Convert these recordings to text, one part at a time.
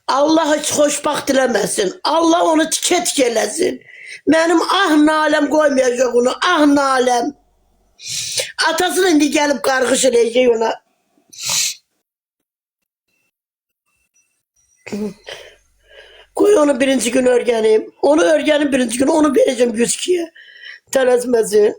Allah hiç xoşbaxt diləməsin. Allah onu tikə tikələsin. Mənim ah naləm qoymayacaq onu. Ah naləm. Atasını indi gəlib qarğış eləyəcək ona. Koy onu birinci gün örgənim. Onu örgənim birinci gün. Onu verəcəm 102'ye. Tələsməsin.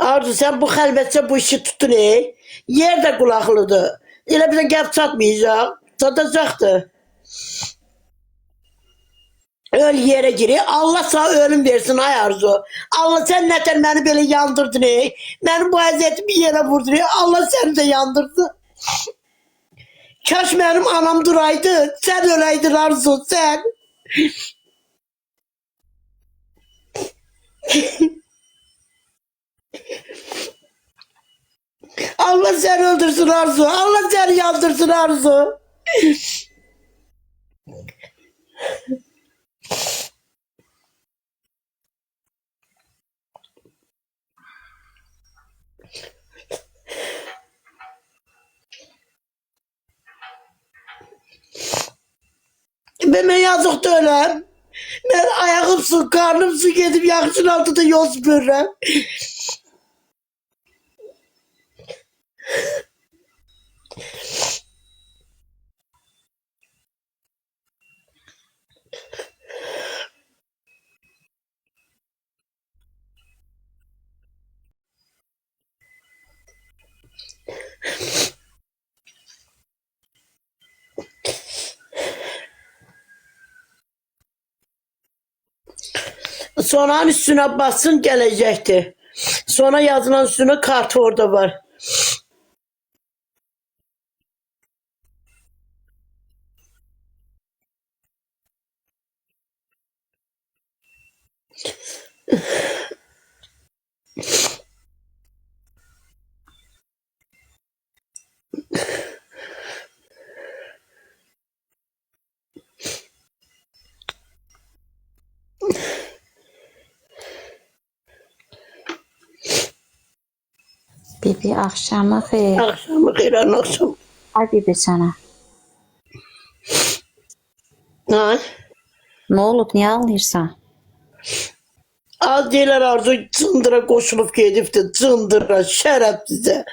Arzu sen bu xəlvətcə bu işi tutun Yer də qulaqlıdır. Elə bizə gəb çatmayacaq. Çatacaqdır. Öl yere giri. Allah sana ölüm versin ay Arzu. Allah sen nətər məni belə yandırdın Mənim bu əziyyətimi yerə vurdun Allah səni də yandırdı. Kaş mənim anam duraydı. Sen öləydin Arzu sen. Allah seni öldürsün Arzu. Allah seni yandırsın Arzu. Ben yazık da öləm. Ben ayağım su, karnım su gedib yaxşın altında yol süpürürəm. Sonanın üstüne bassın gelecekti. Sonra yazılan üstüne kartı orada var. Bibi akşamı xeyir. Akşamı xeyir, akşam. Ay bibi sana. Ha? Ne olub, niye ağlayırsan? Az deyirlər Arzu cındıra qoşulub gedibdi. Cındıra, şərəfsizə.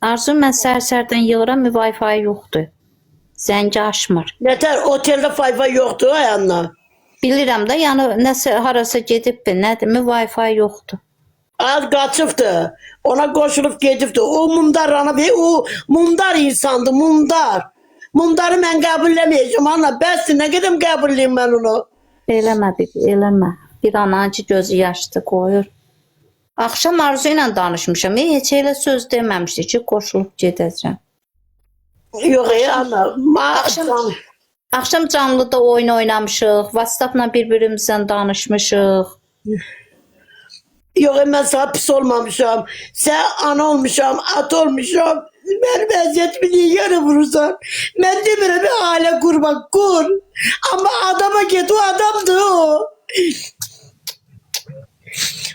Arzu, mən səhər-səhərdən yığıram, Wi-Fi yoxdur. Zəngi açmır. Nətər, oteldə fayfa yoxdur ayanla. Bilirəm də, yəni nəsə harasa gedibdi, nədir, Wi-Fi yoxdur. Az qaçıbdı. Ona qoşulub gedibdi. O mundar ana, o mundar insandı, mundar. Mundarı mən qəbulləməyəcəm ana. Bəsdir, nə qədəm qəbulləyim mən onu. Eləmə bibi, eləmə. Bir anancı gözü yaşdı qoyur. Axşam Arzu ilə danışmışam. Heç elə söz deməmişdi ki, qoşulub gedəcəm. Yox ana. Axşam canlıda oyun oynamışıq. WhatsApp-la bir-birimizlə danışmışıq. Yox, mən sana pis olmamışam. Sən ana olmuşam, at olmuşam. Mənim əziyyətimi niyə yerə vurursan? Mən demirəm bir ailə qurmaq, qur. Amma adama get, o adamdır o.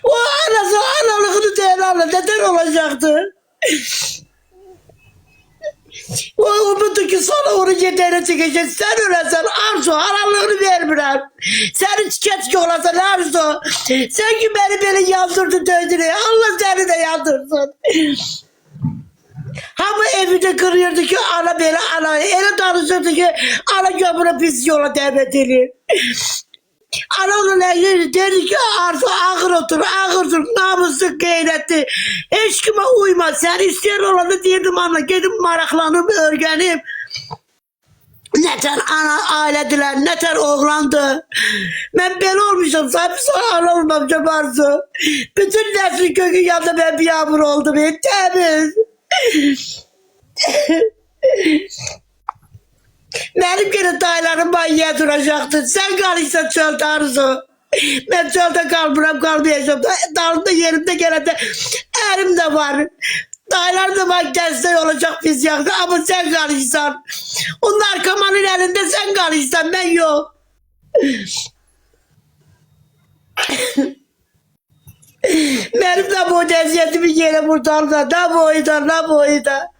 O anası analığını deyələrlə nədən olacaqdı? O umutdu ki sonra onu yedəyə çəkəcək. Sən öləsən Arzu, analığını vermirəm. Səni tikə-tikə olasan Arzu. Sən ki beni belə yandırdı döydün. Allah səni də yandırsın. Hamı evinde kırıyordu ki ana belə ana. Elə danışırdı ki ana gömürə pis yola dəvət edir. Ana onun əgər dedi ki Arzu ağır otur, namuslu, qeyrətli. Heç kimə uyma. Sən istəyən olanı deyirdim ana. Gedim maraqlanım, örgənim. Nətər ana ailədilər, nətər oğlandı. Mən belə olmuşam, sonra ana olmamışam Arzu. Bütün nəsli kökü yanında ben bir yağmur oldum. Təmiz. Benim gene dayılarım banyoya duracaktı. Sen kalırsan çölde Arzu. Ben çölde kalmayacağım. Dağında yerimde gene de erim de var. Dayılar da bak gelse olacak biz yaktı ama sen karışsan. Onlar kamanın elinde sen karışsan ben yok. Benim de bu eziyetimi yere kurtardı. Ne boyuda ne boyuda.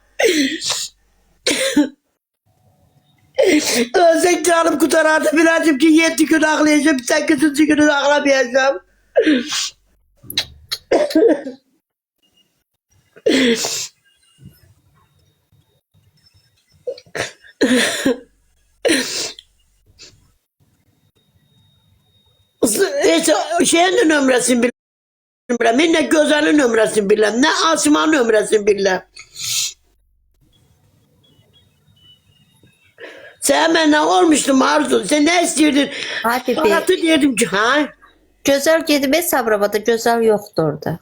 Ölsek canım kurtarardı. Birazcık ki 7 gün ağlayacağım. 8. günü ağlamayacağım. Hiç şeyin nömresini bilmem. Ne Gözel'in nömresini bilmem. Ne Asım'ın nömresini bilmem. Sen benden olmuştun Arzu. Sen ne istiyordun? Hadi Baratı be. dedim ki ha. Gözəl gedib Sabirabada, gözəl yoxdur orada.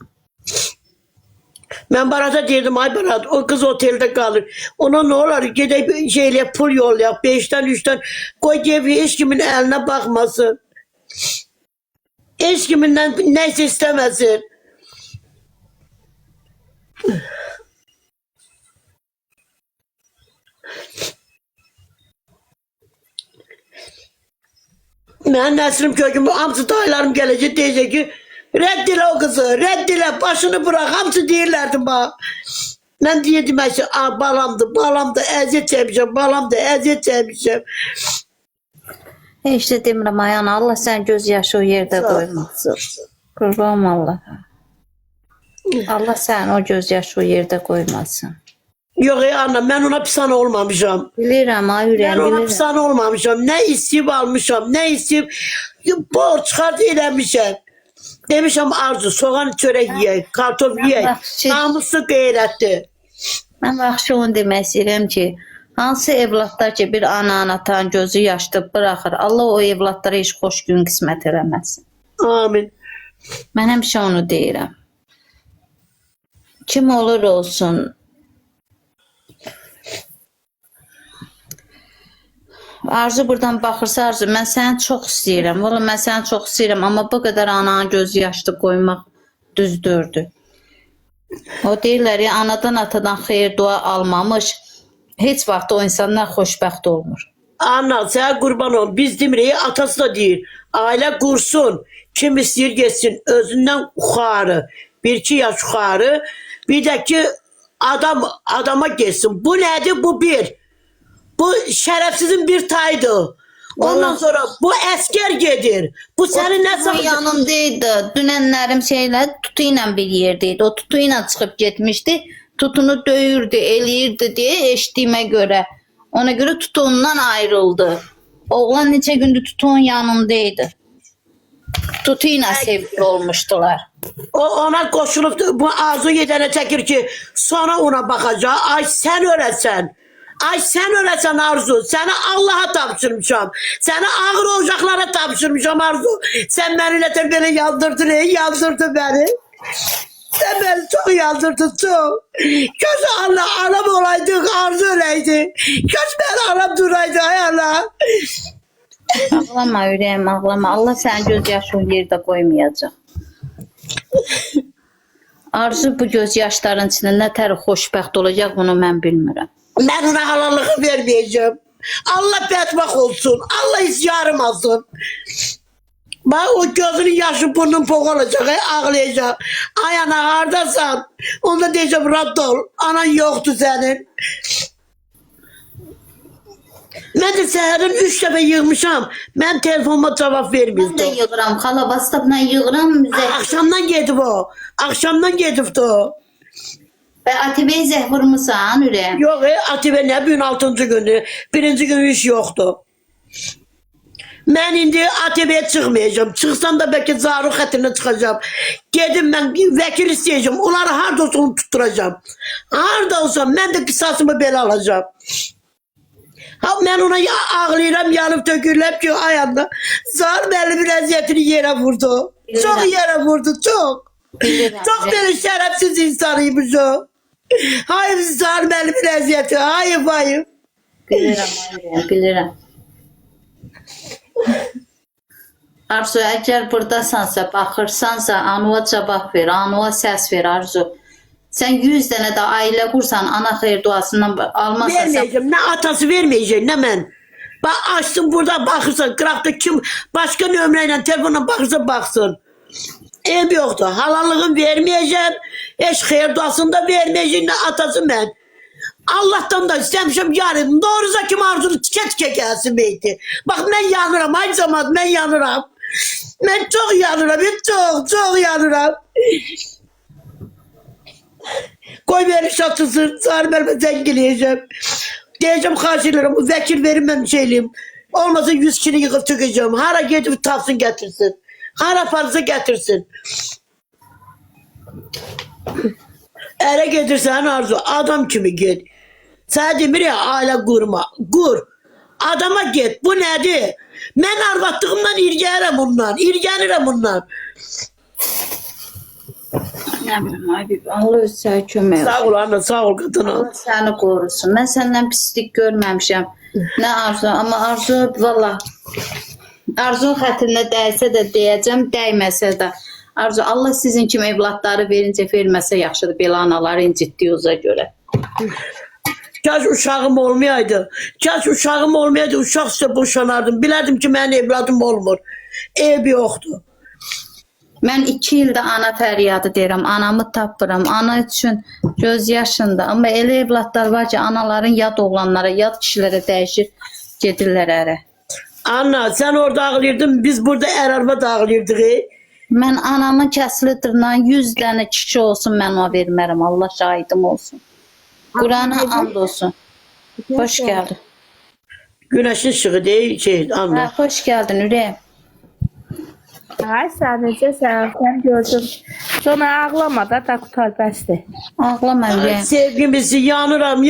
Ben Barat'a dedim ay Barat o kız otelde kalır. Ona ne olur gidip şeyle pul yol yap. 5'ten 3'ten koy cebi hiç kimin eline bakmasın. Hiç kiminden neyse istemesin. Ben Nesrim kökümü hamsı dayılarım gelecek diyecek ki reddile o kızı reddile başını bırak hamsı değillerdi bana. Ben diyordum işte balamdı eziyet çekmişim balamdı eziyet çekmişim. İşte demirəm Ayhan, Allah sən göz yaşı o yerdə qoymasın. Qurban Allah. Allah sən o göz yaşı o yerdə qoymasın. Yok anne ben ona pis ana olmamışım. Bilirəm ay Ben ürəyim, ona bilirəm. pis ana olmamışım. Ne isteyip almışım ne isteyip borç çıkart eləmişim. Demişim Arzu soğan çörek yiyek, kartof yiyek. Bak, Namuslu gayretti. Mən vaxtı onu demək istəyirəm ki, hansı evlatlar ki bir ana atan gözü yaşlı bıraxır, Allah o evlatlara heç xoş gün qismət eləməsin. Amin. Mən həmişə onu deyirəm. Kim olur olsun. Arzu buradan baxırsa Arzu, mən səni çox istəyirəm. Valla mən səni çox istəyirəm, amma bu qədər ananın gözü yaşlı qoymaq düzdürdü. O deyirlər ya, anadan atadan xeyir dua almamış, heç vaxt o insanlar xoşbəxt olmur. Anna sen kurban ol. Biz demireyi atası da değil. Aile kursun. Kim istiyor geçsin. Özünden yukarı. 1-2 yaş yukarı. Bir de ki adama geçsin. Bu nedir? Bu bir. Bu şerefsizin bir taydı. Ondan sonra bu asker gelir. Bu senin ne O sakın? yanımdaydı. Dünənlərim şeylə tutu ilə bir yerdeydi. O tutu ilə çıxıb getmişdi. Tutunu döyürdü, eləyirdi deyə eşitdiyimə görə. Ona görə tutu ondan ayrıldı. Oğlan neçə gündür tutunun yanındaydı. Tutu ilə sevgili olmuşdular. O ona koşulup bu arzu yedene çekir ki sonra ona bakacak. Ay sen öğretsen. Ay sen öğretsen Arzu. Seni Allah'a tapşırmışım. Seni ağır olacaklara tapşırmışım Arzu. Sen beni nedir beni yaldırdın beni. Sen beni çok yaldırdın çok. Köz Allah anam olaydı Arzu öyleydi. Köz ben anam duraydı ay Allah. Ağlama ürəyim, ağlama. Allah sənin göz yaşı o yerdə qoymayacaq. Arzu bu göz yaşların içində nə tər xoşbəxt olacaq bunu mən bilmirəm. Ben ona halallığı vermeyeceğim. Allah bedbak olsun. Allah isyarım alsın. Bak o gözünün yaşı burnun pok olacak. Ağlayacak. Ay ana hardasan. Onda diyeceğim rahat ol. Anan yoktu senin. Ben de seherin 3 defa yığmışam. Ben telefonuma cevap Mən də vermiyordum. yığıram, xala WhatsApp-la yığıram. Akşamdan geldi o. Akşamdan geldi o. Və ATV-yə zəh vurmusan ürəyim. Yok Atibe ne bugün 6. günü. 1. günü iş yoktu. Ben indi ATV'ye çıkmayacağım. Çıksam da belki zarur xətrinə çıkacağım. Gedim ben vekil isteyeceğim. Onları harda olsa onu tutturacağım. Harda olsa ben de kısasımı belə alacağım. Ha ben ona ağlayıram, yanıp dökürlem ki ayağında. Zar belli bir eziyetini yere vurdu. Çok yere vurdu, çok. Bilirəm. Çok böyle şerefsiz insanıymış o. Hayır zar belli bir eziyeti. Hayır hayır. Bilirəm, ürəyim, bilirəm. Arzu, əgər buradasansa, baxırsansa, Anuva cavab ver, Anuva səs ver Arzu. Sən 100 dənə də ailə qursan, ana xeyir duasından almazsan. Vermeyeceğim. Ne atası vermeyeceğim ne ben. Bak açsın burada bakırsın. Kırakta kim başka nömreyle telefonla bakırsa baksın. Ev yoktu. Halallığını vermeyeceğim. Eş hayır duasını da vermeyeceğim. Ne atası ben. Allah'tan da istemişim yarın. Doğruza kim arzunu tike tike gelsin beyti. Bak ben yanıram. Aynı zamanda ben yanıram. Ben çok yanıram. Ben çok yanıram. Koy beni şatısın. Sarı ben zenginleyeceğim. Diyeceğim karşılarım. Bu vekil verin ben şeyliyim. Olmasa 100 kilo yıkıp tükeceğim. Hara gidip tapsın getirsin. Hara parası getirsin. Ere getirsen Arzu. Adam kimi git. Sadece bir aile kurma. Kur. Adama git. Bu nedir? Ben arvattığımdan irgenirim bundan. İrgenirim bundan. Nə bilim, ay bir Allah öz sənə kömək olsun. Sağ ol anne, sağ ol kadına. Allah səni qorusun. Mən səndən pislik görməmişəm. Nə Arzu, amma Arzu valla Arzu xətrinə dəysə də deyəcəm, dəyməsə də. Arzu, Allah sizin kimi evladları verincə verməsə yaxşıdır. Belə anaları incitdiyoza görə. Kaç uşağım olmayaydı. Kaç uşağım olmayaydı. Uşaq size boşanardım. Bilərdim ki mənim evladım olmur. Ev yoktu. Mən 2 ildə ana fəryadı deyirəm, anamı tapıram, ana üçün göz yaşında. Amma elə evladlar var ki, anaların yad oğlanlara, yad kişilərə dəyişir, gedirlər ərə. Anna sen orada ağlayırdın, biz burada araba da ağlayırdık. Mən anamın kəsili dırnağı 100 dənə kişi olsun, mən ona vermərəm, Allah şahidim olsun. Qurana and olsun. Hoş gəldin. Güneşin ışığı değil Anna. Hə, hoş gəldin ürəyim. Ay sen necəsən? Sən gördüm. Sonra ağlama da qutar bəsdir. Ağlama ürəyim. Sevgimizi yanıram.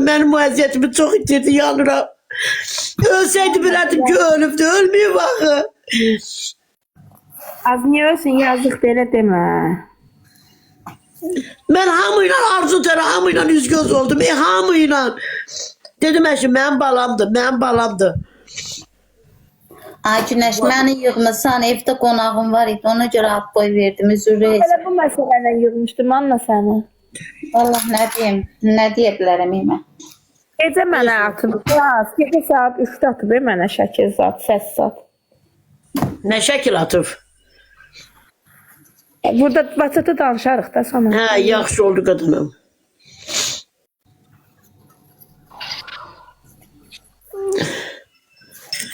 Benim bu əziyyətimi çok itirdi, yanıram. Ölseydi bilərdim ki ölübdü, ölmüyor bakı. Az niyə ölsün, yazıq belə demə. Ben hamıyla arzu tera, hamıyla yüz göz oldum. Hamıyla. Dedim eşim, benim balamdı. Ay Günəş, məni yığmısan, evdə qonağım var idi, ona görə ad boy verdim, üzr Elə istəyirəm. bu məsələlə yığmışdım Anna səni. Allah nə deyim, nə deyə bilərəm mən. Gecə mənə atıb. Gecə saat 3-də atıb mənə şəkil zat, səs zat. Ne şekil atıp. Burada WhatsApp-da danışarıq da sana. Ha, yaxşı oldu kadınım.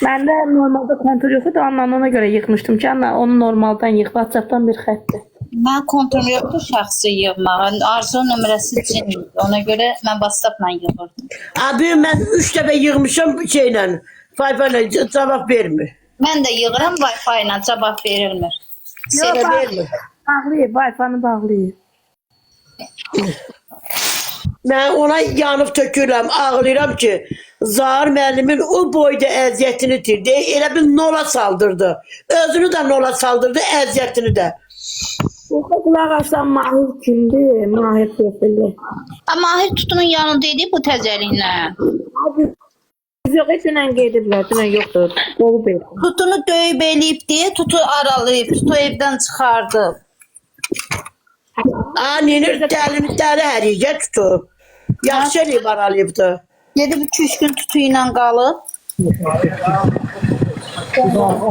Məndə normalda kontrol yox idi, Anna'nın ona görə yıxmışdım ki, Anna onu normaldan yığ, WhatsApp-dan bir xətdir. Mən kontrol yoxdur şəxsi yığmağa. Arzu nömrəsi üçün idi. Ona görə mən WhatsApp-la yığırdım. Abi ben 3 dəfə yığmışım şeyle. Fayfayla cevap vermir. Mən də yığıram, Wi-Fi ilə cavab verilmir. Yox, vermir. bağlayıb, Wi-Fi-ni bağlayıb. Ben ona yanıp tökürəm, ağlayıram ki, Zahar müəllimin o boyda əziyyətini itirdi. Elə bir nola saldırdı. Özünü də nola saldırdı, əziyyətini də. Yoxa qulaq aslan Mahir kimdir? Mahir profili. Mahir Tutunun yanındaydı bu təzəliklə. Abi, biz yox, dünən gediblər, dünən yoxdur. Olub ev. Tutunu döyüb eləyib deyə Tutu aralayıb, Tutu evdən çıxardı. Nenir dəli həricə tutu. Yaxşı eləyib aralayıbdı. Gedib 2-3 gün Tutu ilə qalıb.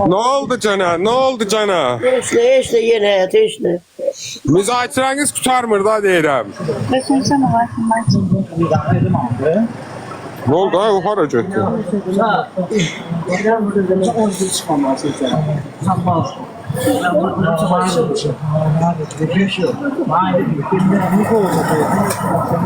Ne oldu cana? Ne oldu cana? Heç nə yenə həyat, heç nə. Müzakireniz tutarmır da deyirəm. Bəs sən var Ne oldu? Ha, o hara getdi? Sen